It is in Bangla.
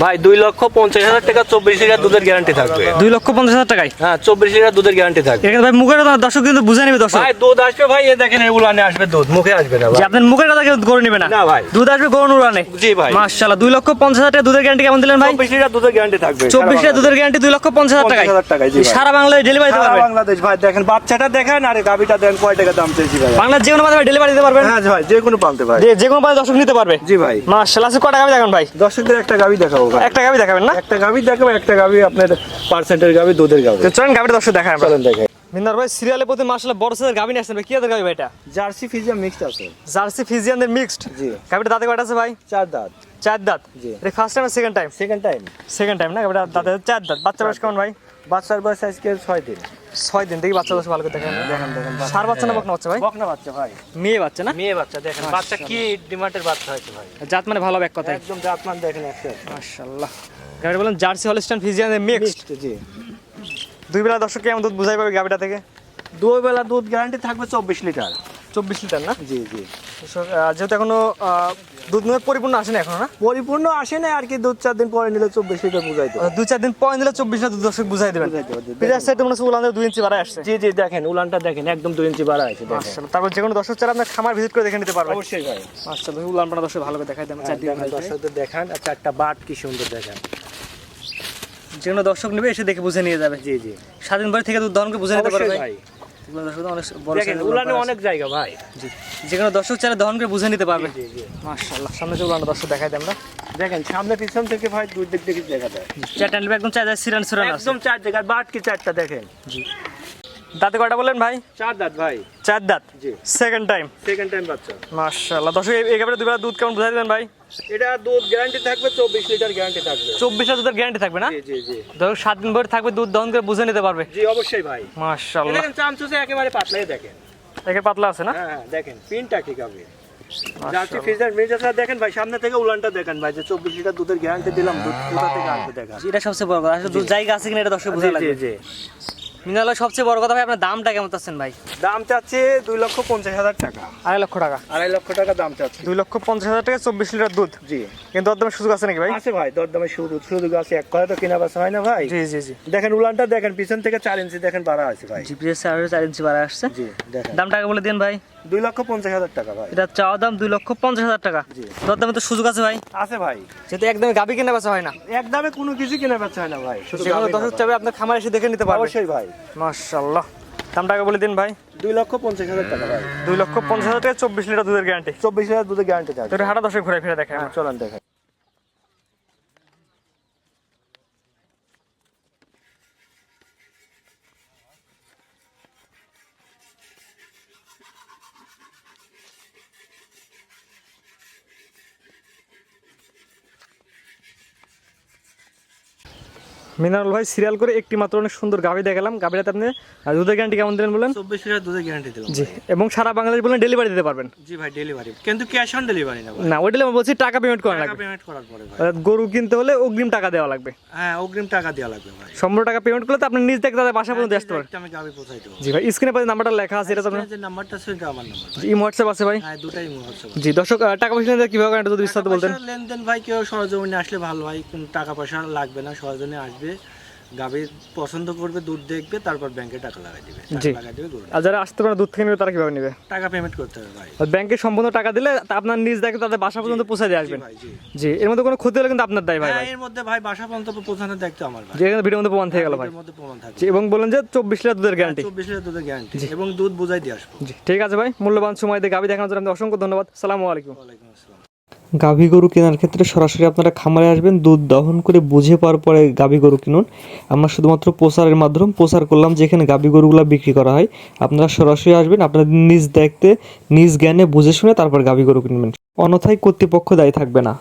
ভাই 2,50,000 টাকা 24 লিটার দুধের গ্যারান্টি থাকবে। 2,50,000 টাকায়? হ্যাঁ 24 লিটার দুধের গ্যারান্টি থাকবে। এখানে ভাই মুখের কথা দর্শক কিন্তু বুঝে নেবে। দর্শক ভাই দুধ আসবে ভাই, এই দেখেন এই উলানে আসবে দুধ, মুখে আসবে না ভাই। আপনার মুখের কথা কেউ করে নেবে না? না ভাই, দুধ আসবে গরুর উলানে। জি ভাই। মাশাআল্লাহ, 2,50,000 টাকা দুধের গ্যারান্টি কেমন দিলেন ভাই? 24 লিটার দুধের গ্যারান্টি থাকবে। 24 লিটার দুধের গ্যারান্টি 2,50,000 টাকায়। জি ভাই। সারা বাংলাদেশ ডেলিভারি দিতে পারবেন? বাংলাদেশ ভাই, দেখেন বাচ্চাটা দেখেন আর গাবিটা দেখেন কয় টাকা দাম চাইছি ভাই। বাংলাদেশ যে কোনো মাধ্যমে ডেলিভারি দিতে পারবেন? হ্যাঁ ভাই, যে কোনো পালতে ভাই, যে কোনো মাধ্যমে দর্শক নিতে পারবে। জি ভাই। মাশাআল্লাহ, কয় টাকা দেখাবেন ভাই? দর্শকদের একটা গাবি দেখাবো ভাই। একটা গাবি দেখাবেন না? একটা গাবি দেখাবো, একটা গাবি আপনার পার্সেন্টের গাবি, দুধের গাবি। তো চলেন গাবিটা দর্শক দেখাই আমরা। চলেন দেখাই। মিনার ভাই সিরিয়ালের প্রতি মাশাআল্লাহ বড় সাইজের গাবি নিয়ে আসছেন ভাই। কি জাতের গাবি ভাই এটা? জার্সি ফিজিয়ান মিক্সড আছে। জার্সি ফিজিয়ানদের মিক্সড। জি। গাবিটা দাঁতে কয়টা আছে ভাই? 4 দাঁত। 4 দাঁত। জি। এটা ফার্স্ট টাইম না second time? Second time. Second time না? গাবিটা দাঁতে 4 দাঁত। বাচ্চা বয়স কেমন ভাই? বাচ্চার বয়স আজকে 6 দিন। 6 দিন। দেখি বাচ্চা বয়স ভালো করে দেখেন। দেখেন দেখেন সার বাচ্চা না বকনা বাচ্চা ভাই? বকনা বাচ্চা ভাই। মেয়ে বাচ্চা না? মেয়ে বাচ্চা। দেখেন বাচ্চা কি ডিমান্ডের বাচ্চা হয়েছে ভাই। জাত মানে ভালো হবে এক কথায়। একদম জাতমান দেখেন একটা। মাশাআল্লাহ। গাবিটা বলেন জার্সি হলস্টাইন ফিজিয়ানদের মিক্সড। জি। দুই বেলা দর্শক কেমন দুধ বুঝাই পাবে গাবিটা থেকে? দুই বেলা দুধ গ্যারান্টি থাকবে 24 লিটার। 24 লিটার না? জি জি। যেহেতু এখনো দুধ মনে পরিপূর্ণ আসে না এখনো না? পরিপূর্ণ আসে না আর কি, 2-4 দিন পরে নিলে 24 লিটার বুঝাইতো। 2-4 দিন পরে নিলে 24 লিটার দুধ দর্শক বুঝাই দেবেন। পিজার সাইডে মনে হচ্ছে উলান 2 ইঞ্চি বাড়ায় আসছে। জি জি, দেখেন উলানটা দেখেন একদম 2 ইঞ্চি বাড়া আছে দেখেন। মাশাআল্লাহ। তারপর যে কোনো দর্শক চাইলে আপনার খামার ভিজিট করে দেখে নিতে পারবেন। অবশ্যই ভাই। মাশাআল্লাহ, উলানটা দর্শক ভালো করে দেখাই দেন। চারদিকে দেখেন দর্শকদের দেখান, আর চারটা বাট কি সুন্দর দেখেন। যে কোনো দর্শক নেবে এসে দেখে বুঝে নিয়ে যাবে। জি জি। স্বাধীন ভাবে থেকে দুধ দহন করে বুঝে নিতে পারবে অবশ্যই ভাই। ভাই। এগুলো দর্শক অনেক বড় দেখেন সাইজের উলানে উলান অনেক জায়গা ভাই। জি। যে কোনো দর্শক চাইলে দহন করে বুঝে নিতে পারবে। জি জি। মাশাআল্লাহ, সামনে যে উলানটা দর্শক দেখাই দেন আমরা। দেখেন সামনে পিছন থেকে ভাই দুই দিক থেকে দেখা যায়। চারটা নিবে একদম চার জায়গায় সিরান সিরান আছে। একদম 4 জায়গা বাট কি চারটা দেখেন। জি। দাঁতে কয়টা বললেন ভাই? 4 দাঁত ভাই। 4 দাঁত। জি। Second time. সেকেন্ড টাইম বাচ্চা। মাশাআল্লাহ, দর্শক এই গাবিটা দুই বেলা দুধ কেমন বুঝাই দেবেন ভাই? এটা দুধ গ্যারান্টি থাকবে 24 লিটার গ্যারান্টি থাকবে। 24 লিটার দুধের গ্যারান্টি থাকবে না? জি জি জি। দর্শক 7 দিন ভরে থাকবে, দুধ দহন করে বুঝে নিতে পারবে। জি অবশ্যই ভাই। মাশাআল্লাহ। দেখেন চামচুসে একেবারে পাতলাই দেখেন। একে পাতলা আছে না? হ্যাঁ দেখেন পিনটা ঠিক হবে। জার্সি ফিজার মির্জাটা দেখেন ভাই, সামনে থেকে উলানটা দেখেন ভাই, যে 24 লিটার দুধের গ্যারান্টি দিলাম, দুধ কোথা থেকে আসবে দেখেন। এটা সবচেয়ে বড় কথা। আসলে দুধ জায়গা আছে কিনা এটা দর্শক বুঝা লাগবে। জি জি। মিনাল সবচেয়ে বড় কথা ভাই, আপনার দামটা কেমন চাচ্ছেন ভাই? দাম চাচ্ছে 2,50,000 টাকা। 2.5 লক্ষ টাকা। 2.5 লক্ষ টাকা দাম চাচ্ছে। 2,50,000 টাকা 24 লিটার দুধ। জি। কিন্তু দরদামের সুযোগ আছে নাকি ভাই? আছে ভাই, দরদামে সুযোগ আছে, এক কথা তো কেনা বেচা হয় না ভাই। জি জি জি। দেখেন উলানটা দেখেন, পিছন থেকে 4 ইঞ্চি দেখেন বাড়া আছে ভাই। জিপিএস আর 4 ইঞ্চি বাড়া আসছে। জি দেখেন। দামটা আগে বলে দিন ভাই। 2,50,000 টাকা ভাই। এটা চাওয়া দাম 2,50,000 টাকা। জি। দরদামে তো সুযোগ আছে ভাই। আছে ভাই। যেহেতু একদমই গাবি কেনা বেচা হয় না। একদমে কোনো কিছু কেনা বেচা হয় না ভাই, শুধু যেগুলো গাভী দর্শক না চাবে আপনার খামার এসে দেখে নিতে ভাই। পারবে। অবশ্যই ভাই। মাশাআল্লাহ। দামটা আগে বলে দিন ভাই। 2,50,000 টাকা ভাই। 2,50,000 টাকা 24 লিটার দুধের গ্যারান্টি। 24 লিটার দুধের গ্যারান্টি থাকবে। তো হাঁটা দর্শক ঘুরে ফিরে দেখে। হ্যাঁ চলেন দেখেন। মিনারুল ভাই সিরিয়াল করে একটি মাত্র অনেক সুন্দর গাভি দেখালাম। গাভিটাতে আপনি দুধের গ্যারান্টি কেমন দিলেন বলেন? 24 লিটার দুধের গ্যারান্টি দিলাম। জি। এবং সারা বাংলাদেশ বলেন ডেলিভারি দিতে পারবেন? জি ভাই ডেলিভারি, কিন্তু ক্যাশ অন ডেলিভারি না ভাই। না, ওইটা আমি বলছি টাকা পেমেন্ট করা টাকা লাগবে। পেমেন্ট করার পরে ভাই। গরু কিনতে হলে অগ্রিম টাকা দেওয়া লাগবে। হ্যাঁ অগ্রিম টাকা দেওয়া লাগবে ভাই। 100 টাকা পেমেন্ট করলে তো আপনি নিজ থেকে তাদের বাসা পর্যন্ত আসতে পারেন। আমি গাবি পৌঁছাই দেব। জি ভাই, স্ক্রিনে পাশে নাম্বারটা লেখা আছে, এটা তো আপনার যে নাম্বারটা সেটা আমার নাম্বার। ইমো হোয়াটসঅ্যাপ আছে ভাই? হ্যাঁ দুটাই হোয়াটসঅ্যাপ। জি দর্শক, টাকা পয়সা নিয়ে কিভাবে করেন যদি বিস্তারিত বলতেন। লেনদেন ভাই কেউ সরজমিনে আসলে ভালো হয়, কোনো টাকা পয়সা লাগবে না, সরজমিনে আসবে, গাভী পছন্দ করবে, দুধ দেখবে, তারপর ব্যাংকে টাকা লাগাই দিবে। জি। লাগাই দিবে গরু। আর যারা আসতে পারে দুধ থেকে নেবে তারা কিভাবে নেবে? টাকা পেমেন্ট করতে হবে ভাই। আর ব্যাংকে সম্পূর্ণ টাকা দিলে আপনার নিজ দেখে তাদের বাসা পর্যন্ত পৌঁছে দিয়ে আসবেন। ভাই জি। জি, এর মধ্যে কোনো ক্ষতি হলে কিন্তু আপনার দায় ভাই। হ্যাঁ এর মধ্যে ভাই বাসা পর্যন্ত পৌঁছানোর দায়িত্ব আমার ভাই। যে ভিডিওর মধ্যে প্রমাণ থেকে গেল ভাই। এর মধ্যে প্রমাণ থাকবে। জি, এবং বলেন যে 24 লিটার দুধের গ্যারান্টি। 24 লিটার দুধের গ্যারান্টি এবং দুধ বুঝাই দিয়ে আসবো। জি ঠিক আছে ভাই, মূল্যবান সময় দিয়ে গাভি দেখানোর জন্য আপনাকে অসংখ্য ধন্যবাদ। আসসালামু আলাইকুম। ওয়ালাইকুম আসসালাম। গাভী গরু কেনার ক্ষেত্রে সরাসরি আপনারা খামারে আসবেন, দুধ দহন করে বুঝে পাওয়ার পরে গাভী গরু কিনুন। আমরা শুধুমাত্র প্রচারের মাধ্যমে প্রচার করলাম যেখানে গাভী গরুগুলো বিক্রি করা হয়। আপনারা সরাসরি আসবেন, আপনারা নিজ দেখতে নিজ জ্ঞানে বুঝে শুনে তারপর গাভী গরু কিনবেন, অন্যথায় কর্তৃপক্ষ দায়ী থাকবে না।